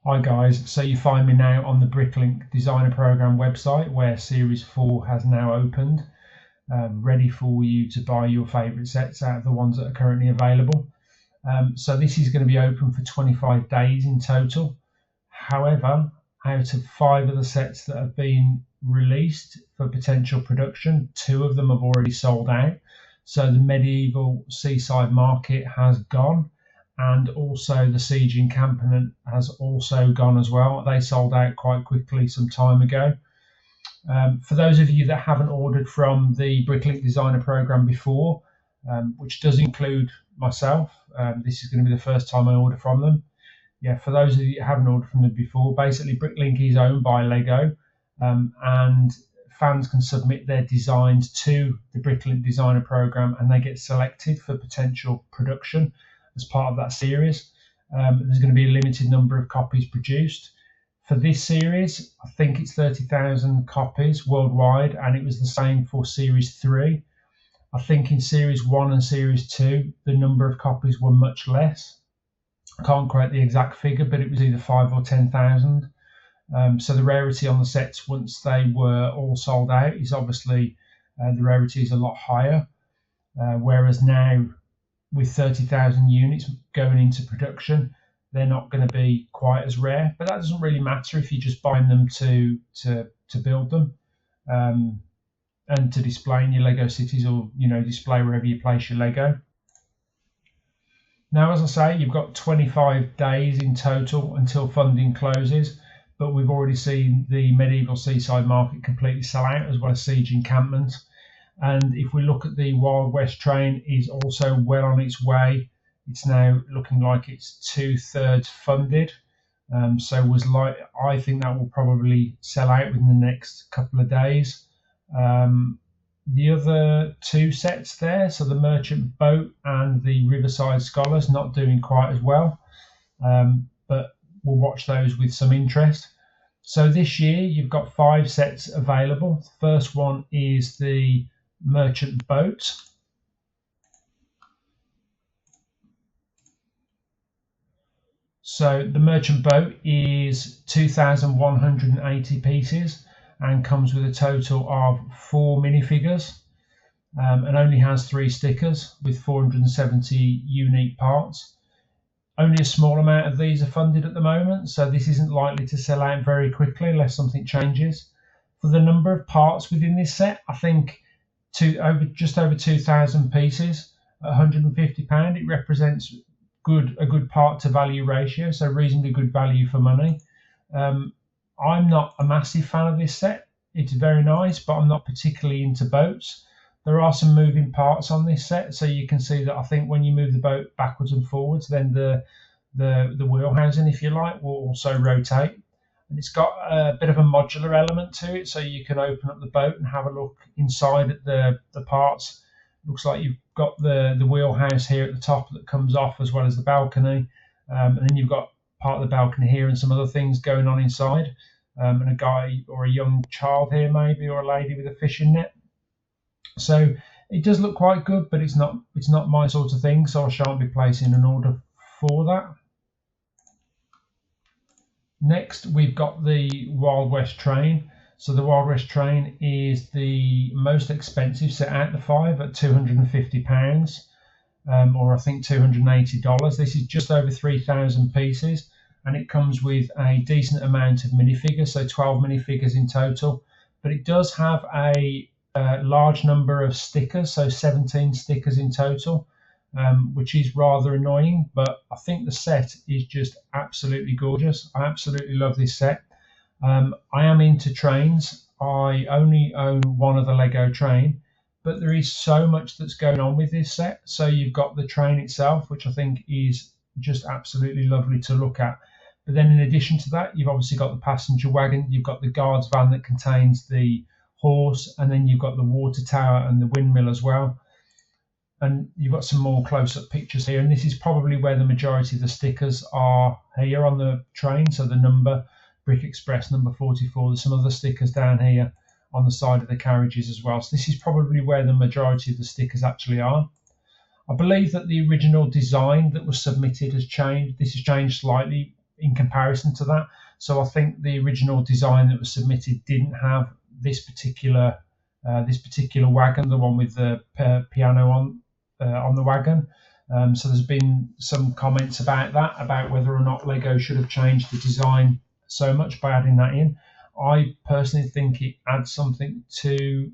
Hi guys, so you find me now on the Bricklink Designer Program website where Series 4 has now opened, ready for you to buy your favourite sets out of the ones that are currently available. So this is going to be open for 25 days in total. However, out of 5 of the sets that have been released for potential production, 2 of them have already sold out. So the medieval seaside market has gone, and also the siege encampment has also gone as well. They sold out quite quickly some time ago. For those of you that haven't ordered from the Bricklink Designer Program before, which does include myself, this is going to be the first time I order from them. Yeah, for those of you that haven't ordered from them before, basically Bricklink is owned by Lego, and fans can submit their designs to the Bricklink Designer Program and they get selected for potential production as part of that series. There's going to be a limited number of copies produced. For this series, I think it's 30,000 copies worldwide, and it was the same for Series 3. I think in Series 1 and Series 2, the number of copies were much less. I can't quote the exact figure, but it was either 5 or 10,000. So the rarity on the sets once they were all sold out is obviously the rarity is a lot higher, whereas now with 30,000 units going into production, they're not going to be quite as rare. But that doesn't really matter if you're just buying them to build them and to display in your Lego cities, or display wherever you place your Lego. Now, as I say, you've got 25 days in total until funding closes, but we've already seen the medieval seaside market completely sell out, as well as siege encampment. And if we look at the Wild West train, is also well on its way. It's now looking like it's 2/3 funded. I think that will probably sell out within the next couple of days. The other 2 sets there, so the Merchant Boat and the Riverside Scholars, not doing quite as well, but we'll watch those with some interest. So this year you've got 5 sets available. The first one is the Merchant Boat. So the Merchant Boat is 2,180 pieces and comes with a total of 4 minifigures, and only has 3 stickers with 470 unique parts. Only a small amount of these are funded at the moment, so this isn't likely to sell out very quickly unless something changes. For the number of parts within this set, I think just over 2,000 pieces at £150, it represents a good part to value ratio, so reasonably good value for money. I'm not a massive fan of this set. It's very nice, but I'm not particularly into boats. There are some moving parts on this set, so you can see that I think when you move the boat backwards and forwards, then the wheel housing, if you like, will also rotate. And it's got a bit of a modular element to it, so you can open up the boat and have a look inside at the parts. Looks like you've got the wheelhouse here at the top that comes off, as well as the balcony, and then you've got part of the balcony here and some other things going on inside, and a guy or a young child here maybe, or a lady with a fishing net. So it does look quite good, but it's not my sort of thing, so I shan't be placing an order for that. Next, we've got the Wild West train. So the Wild West train is the most expensive set out the 5 at £250, or I think $280. This is just over 3,000 pieces, and it comes with a decent amount of minifigures, so 12 minifigures in total. But it does have a large number of stickers, so 17 stickers in total, which is rather annoying, but I think the set is just absolutely gorgeous. I absolutely love this set. I am into trains. I only own one of the Lego train, but there is so much that's going on with this set. So you've got the train itself, which I think is just absolutely lovely to look at. But then in addition to that, you've obviously got the passenger wagon, you've got the guard's van that contains the horse, and then you've got the water tower and the windmill as well. And you've got some more close-up pictures here, and this is probably where the majority of the stickers are here on the train. So the number, Brick Express number 44. There's some other stickers down here on the side of the carriages as well. So this is probably where the majority of the stickers actually are. I believe that the original design that was submitted has changed. This has changed slightly in comparison to that. So I think the original design that was submitted didn't have this particular wagon, the one with the piano on the wagon. So there's been some comments about that, about whether or not Lego should have changed the design so much by adding that in. I personally think it adds something to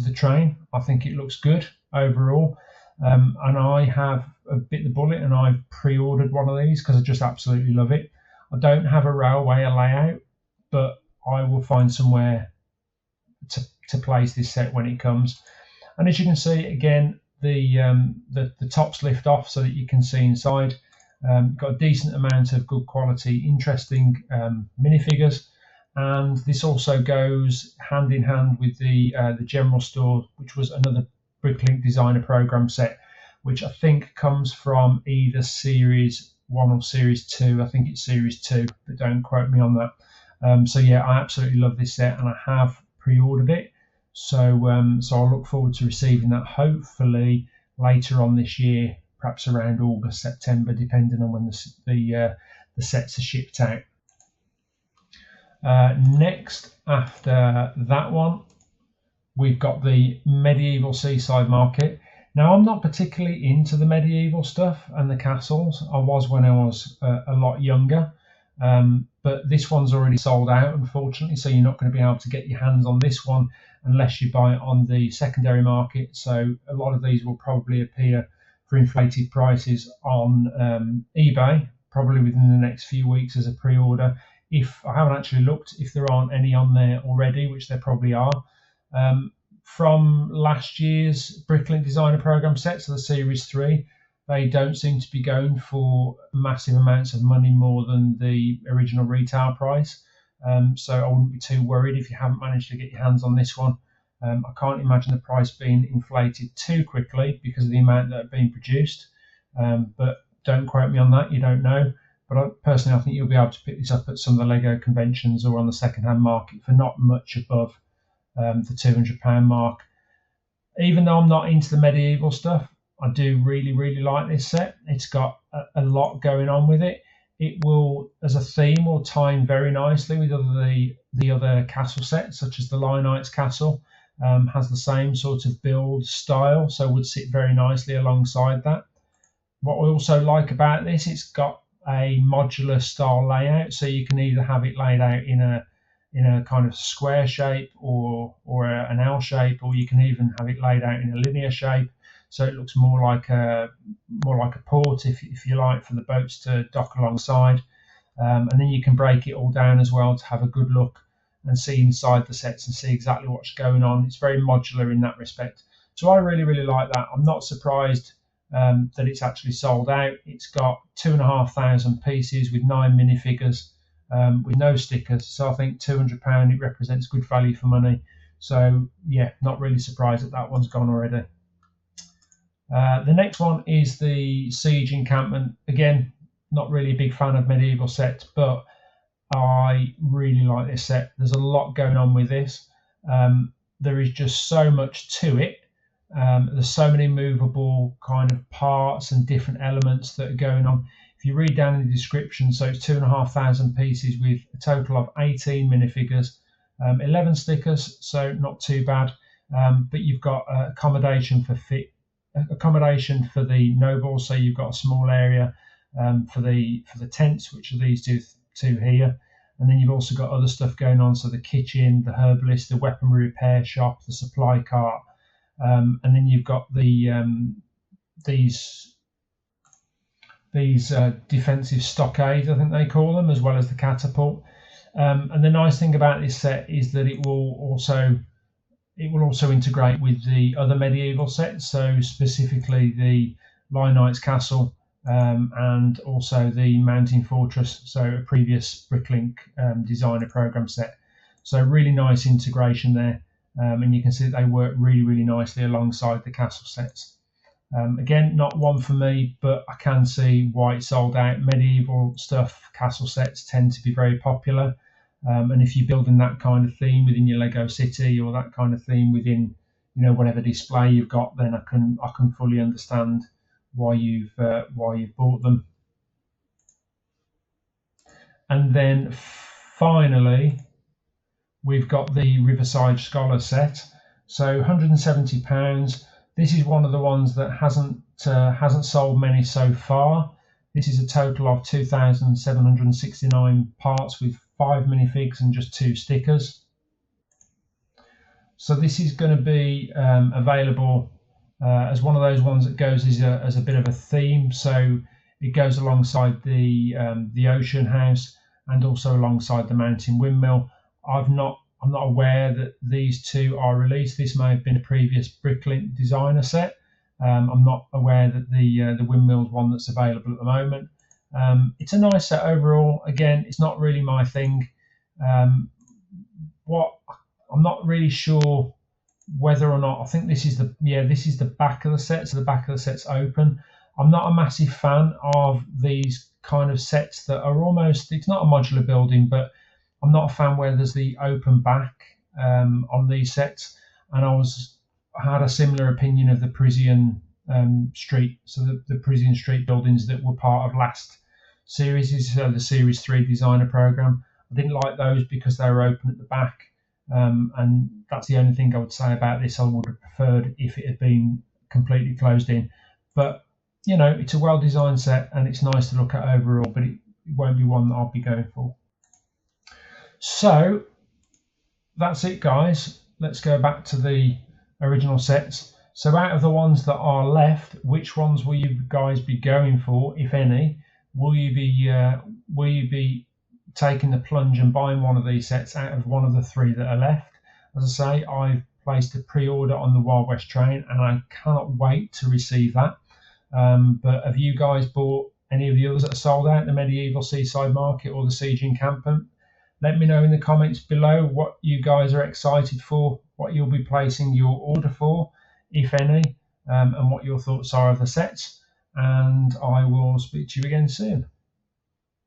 the train. I think it looks good overall. And I have bit the bullet and I've pre-ordered one of these because I just absolutely love it. I don't have a railway layout, but I will find somewhere to place this set when it comes. And as you can see, again, the tops lift off so that you can see inside. Got a decent amount of good quality, interesting minifigures. And this also goes hand in hand with the general store, which was another Bricklink Designer Program set, which I think comes from either Series 1 or Series 2. I think it's Series 2, but don't quote me on that. So yeah, I absolutely love this set, and I have pre-ordered it. So I'll look forward to receiving that hopefully later on this year, perhaps around August, September, depending on when the sets are shipped out. Next, after that one, we've got the medieval seaside market. Now, I'm not particularly into the medieval stuff and the castles. I was when I was a lot younger, but this one's already sold out, unfortunately, so you're not going to be able to get your hands on this one unless you buy it on the secondary market. So a lot of these will probably appear for inflated prices on eBay, probably within the next few weeks as a pre-order. If I haven't actually looked, if there aren't any on there already, which there probably are. From last year's Bricklink Designer Program sets, so the Series 3, they don't seem to be going for massive amounts of money more than the original retail price. So I wouldn't be too worried if you haven't managed to get your hands on this one. I can't imagine the price being inflated too quickly because of the amount that are being produced. But don't quote me on that, you don't know. But personally, I think you'll be able to pick this up at some of the Lego conventions or on the second-hand market for not much above the £200 mark. Even though I'm not into the medieval stuff, I do really, really like this set. It's got a lot going on with it. It will, as a theme, will tie in very nicely with the other castle sets, such as the Lionites Castle. Has the same sort of build style, so would sit very nicely alongside that. What I also like about this, it's got a modular style layout, so you can either have it laid out in a kind of square shape or an L shape, or you can even have it laid out in a linear shape, so it looks more like a port, if you like, for the boats to dock alongside. And then you can break it all down as well to have a good look and see inside the sets and see exactly what's going on. It's very modular in that respect. So I really, really like that. I'm not surprised that it's actually sold out. It's got 2,500 pieces with 9 minifigures with no stickers. So I think £200, it represents good value for money. So yeah, not really surprised that one's gone already. The next one is the Siege encampment. Again, not really a big fan of medieval sets, but I really like this set. There's a lot going on with this. There is just so much to it. There's so many movable kind of parts and different elements that are going on. If you read down in the description, so it's 2,500 pieces with a total of 18 minifigures, 11 stickers, so not too bad. But you've got accommodation for the nobles, so you've got a small area for the tents, which are these two here. And then you've also got other stuff going on, so the kitchen, the herbalist, the weaponry repair shop, the supply cart. And then you've got these defensive stockades, I think they call them, as well as the catapult. And the nice thing about this set is that it will also integrate with the other medieval sets, so specifically the Lionites Castle and also the Mountain Fortress, so a previous Bricklink Designer Program set. So really nice integration there. And you can see that they work really, really nicely alongside the castle sets. Again, not one for me, but I can see why it's sold out. Medieval stuff, castle sets tend to be very popular. And if you're building that kind of theme within your Lego city, or that kind of theme within, whatever display you've got, then I can fully understand why you've bought them. And then finally, we've got the Riverside Scholar set. So £170. This is one of the ones that hasn't sold many so far. This is a total of 2,769 parts with 5 minifigs and just 2 stickers. So this is going to be available as one of those ones that goes as a bit of a theme. So it goes alongside the ocean house and also alongside the mountain windmill. I'm not aware that these two are released. This may have been a previous Bricklink designer set. I'm not aware that the windmill's one that's available at the moment. It's a nice set overall. Again, it's not really my thing. I'm not really sure whether or not, I think this is the back of the set, so the back of the set's open. I'm not a massive fan of these kind of sets that are almost, it's not a modular building, but I'm not a fan where there's the open back on these sets. And I had a similar opinion of the Parisian street, so the Parisian street buildings that were part of last series, so the Series 3 designer program. I didn't like those because they were open at the back. And that's the only thing I would say about this. I would have preferred if it had been completely closed in. But, you know, it's a well-designed set and it's nice to look at overall, but it won't be one that I'll be going for. So that's it, guys. Let's go back to the original sets. So out of the ones that are left, which ones will you guys be going for, if any? Will you be taking the plunge and buying one of these sets out of one of the 3 that are left? As I say, I've placed a pre-order on the Wild West train and I cannot wait to receive that. But have you guys bought any of the others that are sold out, the Medieval Seaside Market or the Siege Encampment? Let me know in the comments below what you guys are excited for, what you'll be placing your order for, if any, and what your thoughts are of the sets. And I will speak to you again soon.